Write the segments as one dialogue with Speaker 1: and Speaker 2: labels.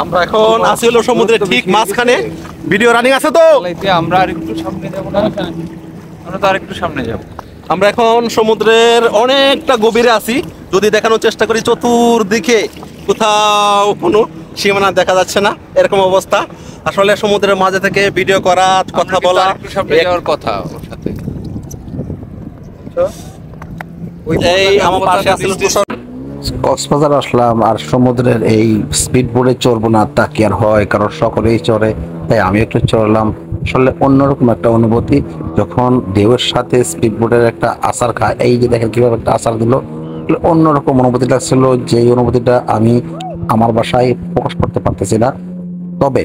Speaker 1: আমরা এখন আছি হলো সমুদ্রের ঠিক মাঝখানে। ভিডিও রানিং আছে তো?
Speaker 2: আমরা আর একটু সামনে যাব না, আমরা তো আর একটু সামনে যাব।
Speaker 1: আমরা এখন সমুদ্রের অনেকটা গভীরে আছি। যদি দেখানোর চেষ্টা করি, চতুর্দিকে কোথাও কোনো সীমানা দেখা যাচ্ছে না, এরকম অবস্থা। আসলে সমুদ্রের মাঝে থেকে ভিডিও করা, কথা বলা,
Speaker 2: একটু সামনে যাওয়ার কথা ওর সাথে।
Speaker 1: এই আমার পাশে আছে
Speaker 3: কক্সবাজার আসলাম, আর সমুদ্রের এই স্পিড বোটে চড়বো না তা কি আর হয়, কারণ সকলেই চড়ে, তাই আমি একটু চড়লাম। আসলে অন্যরকম একটা অনুভূতি যখন ঢেউয়ের সাথে স্পিড বোটের একটা আছাড় খায়। এই যে দেখেন কিভাবে একটা আছাড় দিল, অন্যরকম অনুভূতি লাগছিল, যে অনুভূতিটা আমি আমার বাসায় প্রকাশ করতে পারতেছি না। তবে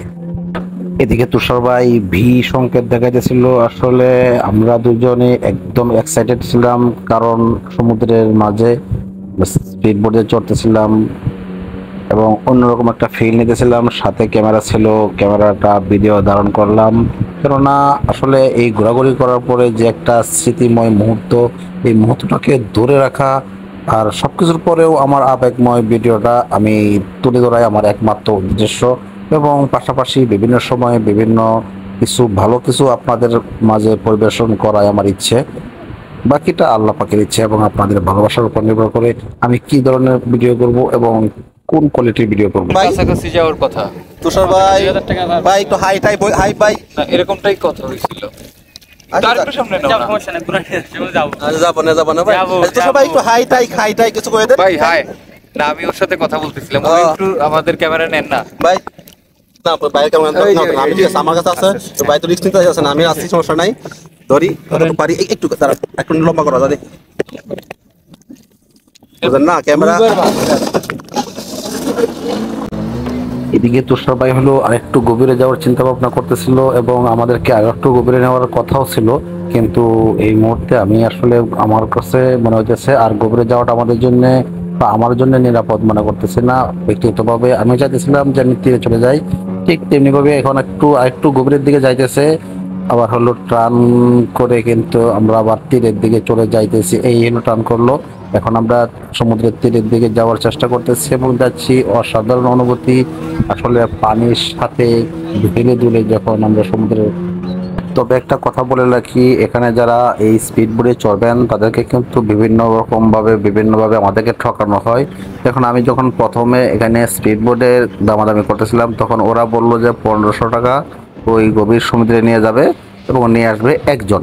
Speaker 3: এদিকে তুষার ভাই ভি সংকেত দেখাইতেছিল। আসলে আমরা দুজনে একদম এক্সাইটেড ছিলাম, কারণ সমুদ্রের মাঝে স্পিড বোর্ডে চড়তেছিলাম এবং অন্যরকম একটা ফিল নিতেছিলাম। সাথে ক্যামেরা ছিল, ক্যামেরাটা ভিডিও ধারণ করলাম। কেননা আসলে এই ঘোরাঘুরি করার পরে যে একটা স্মৃতিময় মুহূর্ত, এই মুহূর্তটাকে ধরে রাখা আর সবকিছুর পরেও আমার আবেগময় ভিডিওটা আমি তুলে ধরাই আমার একমাত্র উদ্দেশ্য। এবং পাশাপাশি বিভিন্ন সময়ে বিভিন্ন ভালো কিছু আপনাদের মাঝে পরিবেশন করাই আমার ইচ্ছে। বাকিটা আল্লাহ পাকের ইচ্ছে এবং আপনাদের ভালোবাসার উপর নির্ভর করে আমি কি ধরনের ভিডিও করব এবং কোন কোয়ালিটির ভিডিও করব।
Speaker 2: কাছাকাছি যাওয়ার কথা।
Speaker 1: তুষার ভাই, ভাই একটু হাই টাই, হাই ভাই,
Speaker 2: না এরকমটাই কথা হয়েছিল। তার একটু সামনে নাও না। সমস্যা নেই, পুরো যাবো।
Speaker 1: আরে যাব না ভাই। তুষার ভাই একটু হাই টাই কিছু করে দেন
Speaker 2: ভাই। হাই না, আমি ওর সাথে কথা বলতেছিলাম, ও একটু আমাদের ক্যামেরা নেন না
Speaker 1: ভাই। না ভাই কেমন না, আমি ঠিক আছে, আমার কাছে আছে তো ভাই, তো রিস্ক নিতে আছে না, আমি আসছি, সমস্যা নাই। ধরি কতটুকু পারি, একটু তারা একটু লম্বা করা দাদি বুঝেন না ক্যামেরা।
Speaker 3: এদিকে তুষার ভাই হলো আরেকটু গভীরে যাওয়ার চিন্তা ভাবনা করতেছিল এবং আমাদেরকে আরেকটু গভীরে নেওয়ার কথাও ছিল, কিন্তু এই মুহূর্তে আমি আসলে আমার কাছে মনে হইতেছে আর গভীরে যাওয়াটা আমাদের জন্য বা আমার জন্য নিরাপদ মনে করতেছি না। ব্যক্তিগতভাবে আমি চাইতেছিলাম যে আমি তীরে চলে যাই, ঠিক তেমনি ভাবে এখন আরেকটু গভীরের দিকে যাইতেছে, আবার হলো টার্ন করে কিন্তু আমরা আবার তীরের দিকে চলে যাইতেছি। এই হলো টার্ন করলো, এখন আমরা সমুদ্রের তীরের দিকে যাওয়ার চেষ্টা করতেছি এবং যাচ্ছি। অসাধারণ অনুভূতি আসলে পানির সাথে ধীরে ধীরে যখন আমরা সমুদ্রের। তবে একটা কথা বলে রাখি, এখানে যারা এই স্পিড বোটে চড়বেন তাদেরকে কিন্তু বিভিন্নভাবে আমাদেরকে ঠকানো হয়। এখন আমি যখন প্রথমে এখানে স্পিড বোটের দামাদামি করতেছিলাম, তখন ওরা বললো যে 1500 টাকা ওই গভীর সমুদ্রে নিয়ে যাবে এবং নিয়ে আসবে একজন।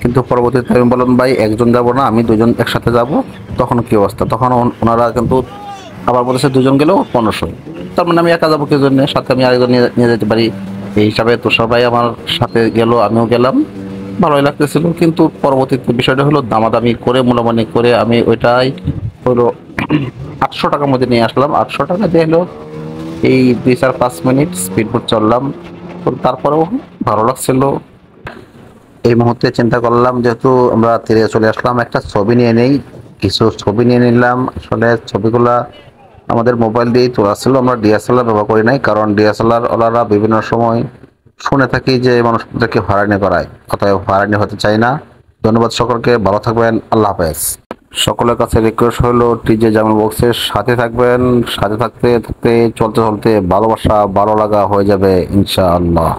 Speaker 3: কিন্তু পরবর্তীতে আমি বললাম ভাই একজন যাব না, আমি দুজন একসাথে যাব। তখন কি অবস্থা, তখন ওনারা কিন্তু আবার বলেছে দুজন গেলেও 1500। তার মানে আমি একা যাবো কি জন্য, সাথে আমি আরেকজন নিয়ে যেতে পারি। এই হিসাবে তুষার ভাই আমার সাথে গেল, আমিও গেলাম, ভালোই লাগতেছিল। কিন্তু পরবর্তীতে বিষয়টা হলো দামাদামি করে মূল্যমানি করে আমি ওইটাই হলো 800 টাকার মধ্যে নিয়ে আসলাম। 800 টাকা দিয়ে হলো এই 2-4-5 মিনিট স্পিড বোট চললাম, তো তারপরেও ভালো লাগছিল। এই মুহূর্তে চিন্তা করলাম যেহেতু আমরা তীরে চলে আসলাম, একটা ছবি নিয়ে নেই। কিছু ছবি নিয়ে নিলাম। আসলে ছবিগুলা আমাদের মোবাইল দিয়েই তোলা ছিল, আমরা ডিএসএলআর ব্যবহার করি নাই, কারণ ডিএসএলআর ওনারা বিভিন্ন সময় শুনে থাকি যে মানুষদেরকে হয়রানি করায়, অতএব হয়রানি হতে চাই না। ধন্যবাদ সকলকে, ভালো থাকবেন, আল্লাহ হাফেজ। সকলের কাছে রিকোয়েস্ট হলো টিজে জামাল বক্সের সাথে থাকবেন, সাথে থাকতে থাকতে চলতে চলতে ভালোবাসা ভালো লাগা হয়ে যাবে ইনশাআল্লাহ।